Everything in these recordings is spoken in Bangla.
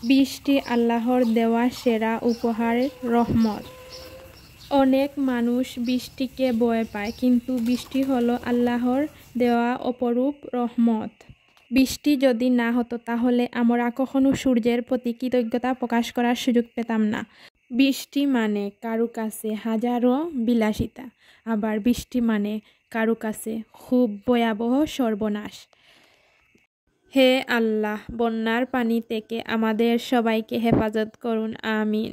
বৃষ্টি আল্লাহর দেওয়া সেরা উপহার, রহমত। অনেক মানুষ বৃষ্টিকে ভয় পায়, কিন্তু বৃষ্টি হলো আল্লাহর দেওয়া অপরূপ রহমত। বৃষ্টি যদি না হতো তাহলে আমরা কখনো সূর্যের প্রতি কৃতজ্ঞতা প্রকাশ করার সুযোগ পেতাম না। বৃষ্টি মানে কারো কাছে হাজারো বিলাসিতা, আবার বৃষ্টি মানে কারো কাছে খুব ভয়াবহ সর্বনাশ। হে আল্লাহ, বন্যার পানি থেকে আমাদের সবাইকে হেফাজত করুন, আমিন।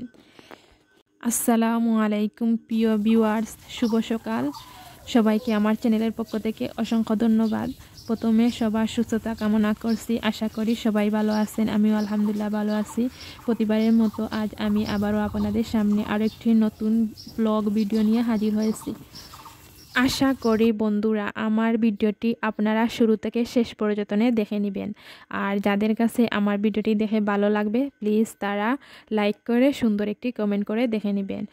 আসসালামু আলাইকুম প্রিয় ভিউয়ার্স, শুভ সকাল। সবাইকে আমার চ্যানেলের পক্ষ থেকে অসংখ্য ধন্যবাদ। প্রথমে সবার সুস্থতা কামনা করছি, আশা করি সবাই ভালো আছেন। আমিও আলহামদুলিল্লাহ ভালো আছি। প্রতিবারের মতো আজ আমি আবারও আপনাদের সামনে আরও একটি নতুন ব্লগ ভিডিও নিয়ে হাজির হয়েছি। আশা করি বন্ধুরা আমার ভিডিওটি আপনারা শুরু থেকে শেষ পর্যন্ত দেখে নেবেন। আর যাদের কাছে আমার ভিডিওটি দেখে ভালো লাগবে প্লিজ তারা লাইক করে সুন্দর একটি কমেন্ট করে দেখে নেবেন।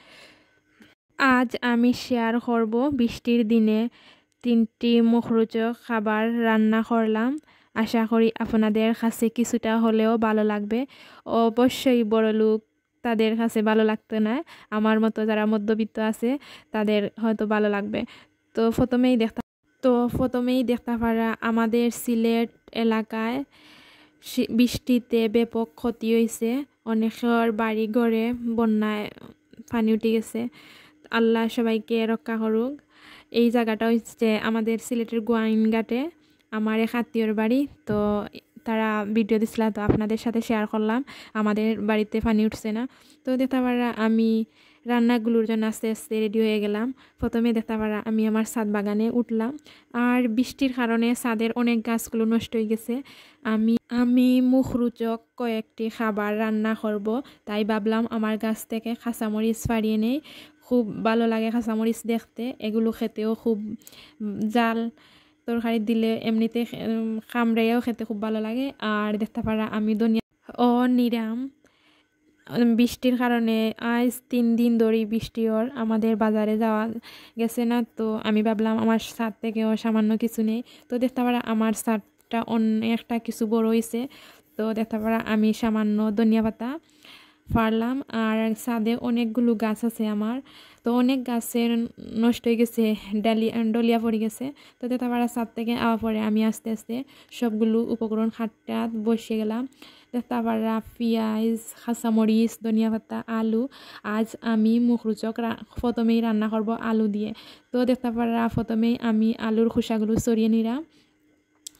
আজ আমি শেয়ার করব বৃষ্টির দিনে 3টি মুখরোচক খাবার রান্না করলাম। আশা করি আপনাদের কাছে কিছুটা হলেও ভালো লাগবে। অবশ্যই বড়লোক তাদের কাছে ভালো লাগতো না, আমার মতো যারা মধ্যবিত্ত আছে তাদের হয়তো ভালো লাগবে। তো প্রথমেই দেখতে পারা আমাদের সিলেট এলাকায় বৃষ্টিতে ব্যাপক ক্ষতি হয়েছে। অনেকের বাড়ি ঘরে বন্যায় পানি উঠে গেছে। আল্লাহ সবাইকে রক্ষা করুক। এই জায়গাটা হচ্ছে আমাদের সিলেটের গোয়াইনঘাটে, আমার এক আত্মীয়র বাড়ি। তো তারা ভিডিও দিছিল, তো আপনাদের সাথে শেয়ার করলাম। আমাদের বাড়িতে পানি উঠছে না। তো দেখতে পারা আমি রান্নাগুলোর জন্য আস্তে আস্তে রেডি হয়ে গেলাম। প্রথমে দেখতে পারা আমি আমার ছাদ বাগানে উঠলাম। আর বৃষ্টির কারণে ছাদের অনেক গাছগুলো নষ্ট হয়ে গেছে। আমি মুখরোচক কয়েকটি খাবার রান্না করব, তাই ভাবলাম আমার গাছ থেকে কাঁচামরিচ ফাড়িয়ে নেই। খুব ভালো লাগে কাঁচামরিচ দেখতে, এগুলো খেতেও খুব জাল তরকারি দিলে এমনিতে কামড়াইয়াও খেতে খুব ভালো লাগে। আর দেখতে পারা আমি ধনিয়া ও নিরাম। বৃষ্টির কারণে আজ 3 দিন ধরে বৃষ্টি ওর আমাদের বাজারে যাওয়া গেছে না। তো আমি ভাবলাম আমার ছাদ থেকেও সামান্য কিছু নেই। তো দেখতে পারা আমার ছাদটা অনেকটা কিছু বড় হয়েছে। তো দেখতে পারা আমি সামান্য ধনিয়া পাতা ফাড়লাম। আর ছাদে অনেকগুলো গাছ আছে আমার, তো অনেক গাছের নষ্ট হয়ে গেছে, ডলিয়া পড়ে গেছে। তো দেখতে পারা ছাদ থেকে আওয়া পরে আমি আস্তে আস্তে সবগুলো উপকরণ খাটটা বসিয়ে গেলাম। দেখতে পারা পেঁয়াজ, কাঁচামরিচ, ধনিয়া পাতা, আলু। আজ আমি মুখরোচক প্রথমেই রান্না করব আলু দিয়ে। তো দেখতে পারা প্রথমেই আমি আলুর খোসাগুলো সরিয়ে নিলাম।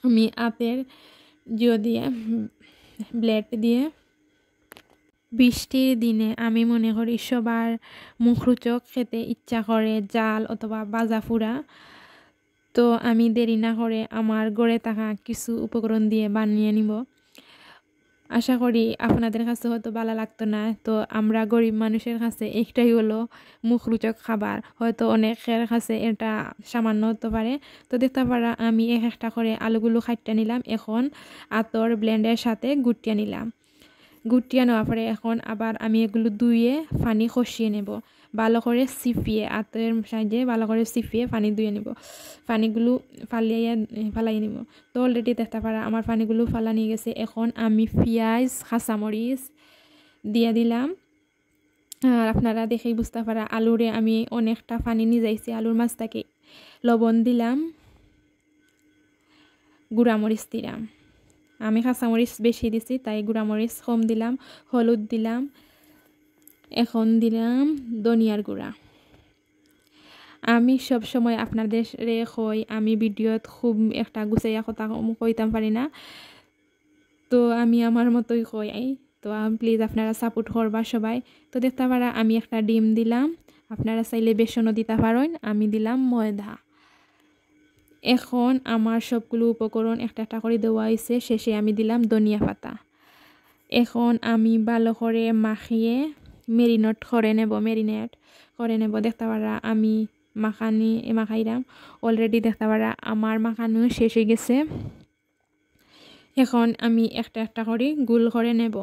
আমি হাতের দিয়ে ব্লেড দিয়ে। বৃষ্টির দিনে আমি মনে করি সবার মুখরোচক খেতে ইচ্ছা করে জাল অথবা ভাজা ফুরা। তো আমি দেরি না করে আমার ঘরে থাকা কিছু উপকরণ দিয়ে বানিয়ে নিব। আশা করি আপনাদের কাছে হয়তো ভালো লাগতো না। তো আমরা গরিব মানুষের কাছে একটাই হলো মুখরোচক খাবার, হয়তো অনেকের কাছে এটা সামান্য হতে পারে। তো দেখতে পারা আমি একটা করে আলুগুলো কাটতে নিলাম। এখন আতর ব্লেন্ডের সাথে গুটিয়ে নিলাম। গুটিয়ে নেওয়ার পরে এখন আবার আমি এগুলো ধুয়ে পানি খসিয়ে নেব, ভালো করে চিপিয়ে, আতের সাহায্যে ভালো করে চিপিয়ে পানি ধুয়ে নেব, পানিগুলো ফালাই নেব। তো অলরেডি দেখতে পারা আমার পানিগুলো ফালা নিয়ে গেছে। এখন আমি পেঁয়াজ, কাঁচামরিচ দিয়ে দিলাম। আর আপনারা দেখেই বুঝতে পারা আলুরে আমি অনেকটা পানি নিয়ে যাইছি। আলুর মাছটাকে লবণ দিলাম, গুঁড়ামরিচ দিলাম। আমি কাঁচামরিচ বেশি দিছি তাই গুঁড়ামরিচ কম দিলাম। হলুদ দিলাম, এখন দিলাম ধনিয়ার গুঁড়া। আমি সব সময় আপনাদের কই আমি ভিডিওত খুব একটা গুছাইয়া কথা কইতাম পারি না, তো আমি আমার মতোই কই। তো প্লিজ আপনারা সাপোর্ট করবা সবাই। তো দেখতে পারা আমি একটা ডিম দিলাম, আপনারা চাইলে বেসনও দিতে পারেন। আমি দিলাম ময়দা। এখন আমার সবগুলো উপকরণ একটা একটা করে দেওয়া হয়েছে। শেষে আমি দিলাম ধনিয়া পাতা। এখন আমি ভালো করে মাখিয়ে ম্যারিনেট করে নেব। দেখতে পারা আমি মাখাইলাম। অলরেডি দেখতে পারা আমার মাখানো শেষ হয়ে গেছে। এখন আমি একটা একটা করে গোল করে নেব।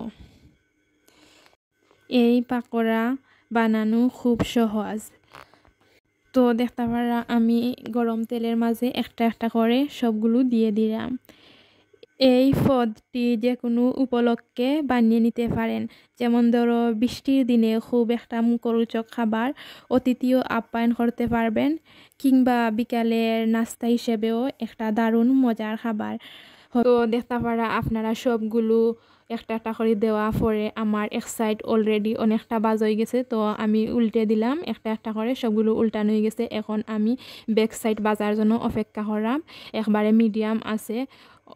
এই পাকোড়া বানানো খুব সহজ। তো দেখতে পারা আমি গরম তেলের মাঝে একটা একটা করে সবগুলো দিয়ে দিলাম। এই পদটি যে কোনো উপলক্ষে বানিয়ে নিতে পারেন, যেমন ধরো বৃষ্টির দিনে খুব একটা মুখরোচক খাবার, অতিথিও আপ্যায়ন করতে পারবেন, কিংবা বিকালের নাস্তা হিসেবেও একটা দারুণ মজার খাবার। তো দেখতে পারা আপনারা সবগুলো একটা একটা করে দেওয়া পরে আমার এক সাইড অলরেডি অনেকটা বাজ হয়ে গেছে, তো আমি উল্টে দিলাম একটা একটা করে, সবগুলো উল্টানো হয়ে গেছে। এখন আমি ব্যাক সাইড বাজার জন্য অপেক্ষা করলাম, একবারে মিডিয়াম আছে,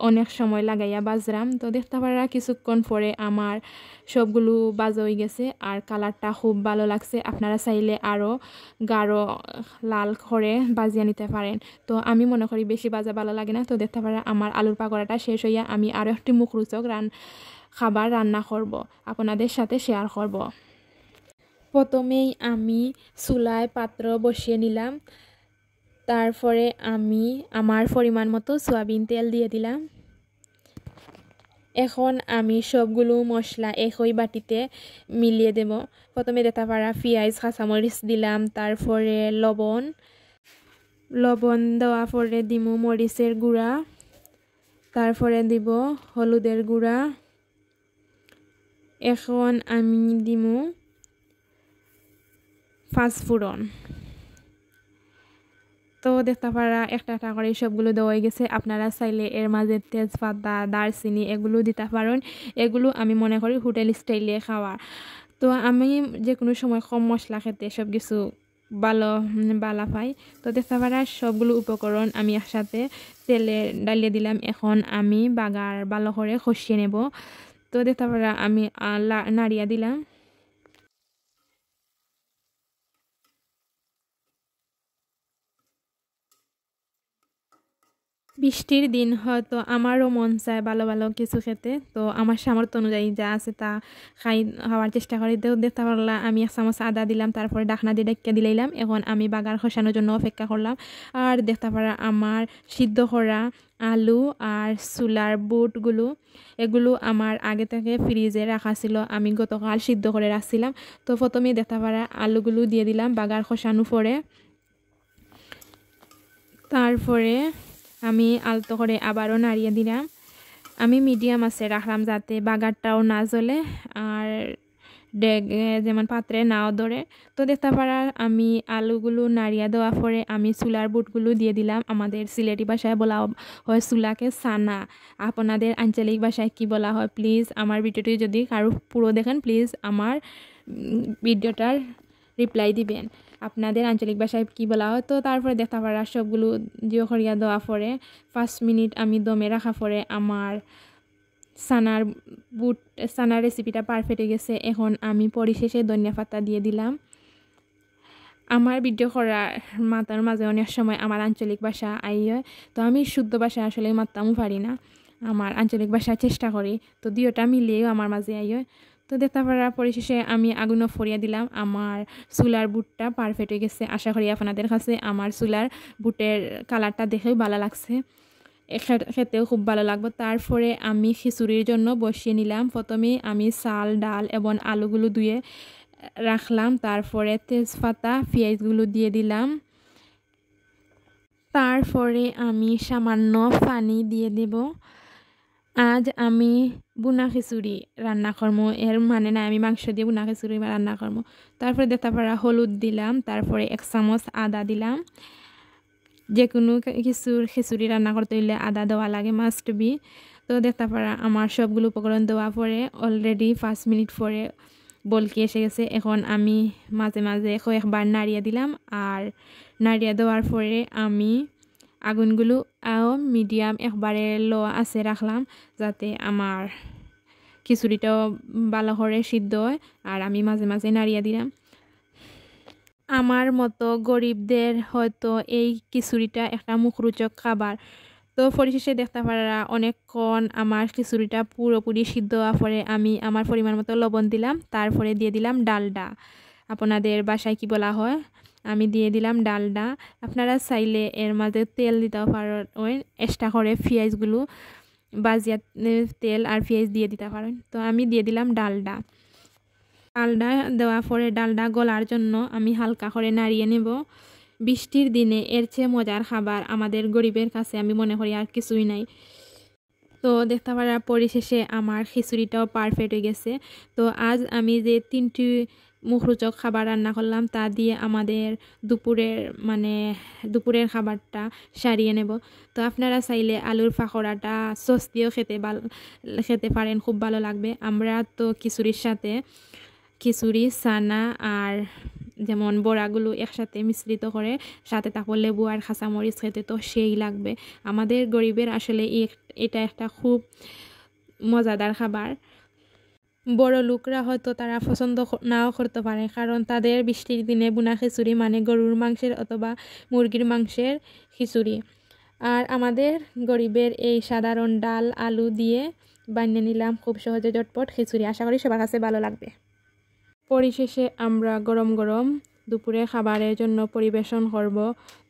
অনেক সময় লাগাইয়া বাজরাম। তো দেখতে পারা কিছুক্ষণ পরে আমার সবগুলো বাজা হয়ে গেছে আর কালারটা খুব ভালো লাগছে। আপনারা চাইলে আরও গাঢ় লাল করে বাজিয়ে নিতে পারেন, তো আমি মনে করি বেশি বাজা ভালো লাগে না। তো দেখতে পারা আমার আলুর পাকোড়াটা শেষ হইয়া আমি আরও একটি মুখরোচক খাবার রান্না করব, আপনাদের সাথে শেয়ার করব। প্রথমেই আমি চুলায় পাত্র বসিয়ে নিলাম, তারপরে আমি আমার পরিমাণ মতো সয়াবিন তেল দিয়ে দিলাম। এখন আমি সবগুলো মশলা একই বাটিতে মিলিয়ে দেব। প্রথমে দিতে পারা পেঁয়াজ কাঁচামরিচ দিলাম, তারপরে লবণ দেওয়া পরে দিব মরিচের গুঁড়া, তারপরে দিব হলুদের গুঁড়া। এখন আমি দিব পাঁচফোড়ন। তো দেখতে পারা একটা একটা করে সবগুলো দেওয়া হয়ে গেছে। আপনারা চাইলে এর মাঝে তেজপাতা, দারচিনি এগুলো দিতে পারেন, এগুলো আমি মনে করি হোটেল স্টাইলে খাওয়া। তো আমি যে কোনো সময় কম মশলা খেতে সব কিছু বালা পাই। তো দেখতে পারা সবগুলো উপকরণ আমি একসাথে তেলে ডালিয়ে দিলাম। এখন আমি বাগার ভালো করে কষিয়ে নেব। তো দেখতে পারা আমি নাড়িয়া দিলাম। বৃষ্টির দিন হয়তো আমারও মন চায় ভালো ভালো কিছু খেতে, তো আমার সামর্থ্য অনুযায়ী যা আছে তা খাওয়ার চেষ্টা করি। তো দেখতে পারলাম আমি এক চামচ আদা দিলাম, তারপরে ডাকনা দিয়ে ডেকে দিলাম। এখন আমি বাগার খসানোর জন্য অপেক্ষা করলাম। আর দেখতে পারা আমার সিদ্ধ করা আলু আর চুলার বুটগুলো, এগুলো আমার আগে থেকে ফ্রিজে রাখা ছিল, আমি গতকাল সিদ্ধ করে রাখছিলাম। তো প্রথমেই দেখতে পারা আলুগুলো দিয়ে দিলাম বাগার খসানো পরে, তারপরে আমি আলতো করে আবারও নাড়িয়ে দিলাম। আমি মিডিয়াম আছে রাখলাম যাতে বাগারটাও না জ্বলে আর যেমন পাত্রে নাও ধরে। তো দেখতে পারা আমি আলুগুলো নাড়িয়ে দেওয়া পরে আমি চুলার বুটগুলো দিয়ে দিলাম। আমাদের সিলেটি ভাষায় বলা হয় চুলাকে সানা, আপনাদের আঞ্চলিক ভাষায় কি বলা হয় প্লিজ আমার ভিডিওটি যদি কারো পুরো দেখেন প্লিজ আমার ভিডিওটার রিপ্লাই দিবেন আপনাদের আঞ্চলিক ভাষায় কি বলা হয়। তো তারপরে দেখতে পারা সবগুলো জিও করিয়া দেওয়া পরে 5 মিনিট আমি দমে রাখা পরে আমার সানার রেসিপিটা পারফেক্ট হয়ে গেছে। এখন আমি পরিশেষে ধনিয়া পাতা দিয়ে দিলাম। আমার ভিডিও করার মাতার মাঝে অনেক সময় আমার আঞ্চলিক ভাষা হয়, তো আমি শুদ্ধ ভাষা আসলে মাত্তামও পারি না, আমার আঞ্চলিক ভাষার চেষ্টা করি, তো দুইটা মিলিয়েও আমার মাঝে হয়। তো দেখতে পারা পরিশেষে আমি আগুনও ফরিয়ে দিলাম। আমার চুলার বুটটা পারফেক্ট হয়ে গেছে। আশা করি আপনাদের কাছে আমার চুলার বুটের কালারটা দেখেও ভালো লাগছে, খেতেও খুব ভালো লাগবে। তারপরে আমি খিচুড়ির জন্য বসিয়ে নিলাম। প্রথমে আমি চাল ডাল এবং আলুগুলো ধুয়ে রাখলাম, তারপরে তেজপাতা পেঁয়াজগুলো দিয়ে দিলাম, তারপরে আমি সামান্য পানি দিয়ে দেব। আজ আমি বুনা খিচুড়ি রান্না করবো, এর মানে না আমি মাংস দিয়ে বুনা খিচুড়ি রান্না করবো। তারপরে দেখতে পারা হলুদ দিলাম, তারপরে 1 চামচ আদা দিলাম। যে কোনো কিছুর খিচুড়ি রান্না করতে হলে আদা দেওয়া লাগে, মাস্ট বি। তো দেখতে পারা আমার সবগুলো উপকরণ দেওয়া পরে অলরেডি 5 মিনিট পরে বলকি এসে গেছে। এখন আমি মাঝে মাঝে কয়েকবার নাড়িয়ে দিলাম, আর নাড়িয়ে দেওয়ার পরে আমি আগুনগুলো মিডিয়াম একবারে লো আছে রাখলাম যাতে আমার খিচুড়িটাও ভালো করে সিদ্ধ হয়, আর আমি মাঝে মাঝে নাড়িয়ে দিলাম। আমার মতো গরিবদের হয়তো এই খিচুড়িটা একটা মুখরোচক খাবার। তো পরিশেষে দেখতে পারা অনেকক্ষণ আমার খিচুড়িটা পুরোপুরি সিদ্ধ হওয়ার পরে আমি আমার পরিমাণ মতো লবণ দিলাম, তারপরে দিয়ে দিলাম ডালডা, আপনাদের বাসায় কি বলা হয়, আমি দিয়ে দিলাম ডালডা। আপনারা চাইলে এর মাঝে তেল দিতে পারেন, এক্সট্রা করে পেঁয়াজগুলো বাজিয়া তেল আর পেঁয়াজ দিয়ে দিতে পারেন। তো আমি দিয়ে দিলাম ডালডা দেওয়া পরে ডালডা গলার জন্য আমি হালকা করে নাড়িয়ে নেব। বৃষ্টির দিনে এর চেয়ে মজার খাবার আমাদের গরিবের কাছে আমি মনে করি আর কিছুই নাই। তো দেখতে পারা পরিশেষে আমার খিচুড়িটাও পারফেক্ট হয়ে গেছে। তো আজ আমি যে 3টি মুখরোচক খাবার রান্না করলাম তা দিয়ে আমাদের দুপুরের খাবারটা সারিয়ে নেব। তো আপনারা চাইলে আলুর পাকোড়াটা সস দিয়েও খেতে পারেন, খুব ভালো লাগবে। আমরা তো খিচুড়ির সাথে খিচুড়ি, চানা আর যেমন বড়াগুলো একসাথে মিশ্রিত করে সাথে তারপর লেবু আর কাঁচামরিচ খেতে তো সেই লাগবে। আমাদের গরিবের আসলে এটা একটা খুব মজাদার খাবার। বড় লোকরা হয়তো তারা পছন্দ নাও করতে পারে, কারণ তাদের বৃষ্টির দিনে বুনা খিচুড়ি মানে গরুর মাংসের অথবা মুরগির মাংসের খিচুড়ি। আর আমাদের গরিবের এই সাধারণ ডাল আলু দিয়ে বানিয়ে নিলাম খুব সহজে ঝটপট খিচুড়ি। আশা করি সবার কাছে ভালো লাগবে। পরিশেষে আমরা গরম গরম দুপুরে খাবারের জন্য পরিবেশন করব।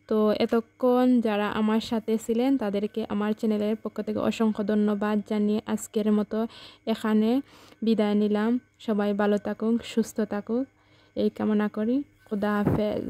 তো এতক্ষণ যারা আমার সাথে ছিলেন তাদেরকে আমার চ্যানেলের পক্ষ থেকে অসংখ্য ধন্যবাদ জানিয়ে আজকের মতো এখানে বিদায় নিলাম। সবাই ভালো থাকুক, সুস্থ থাকুক এই কামনা করি। খুদা হাফেজ।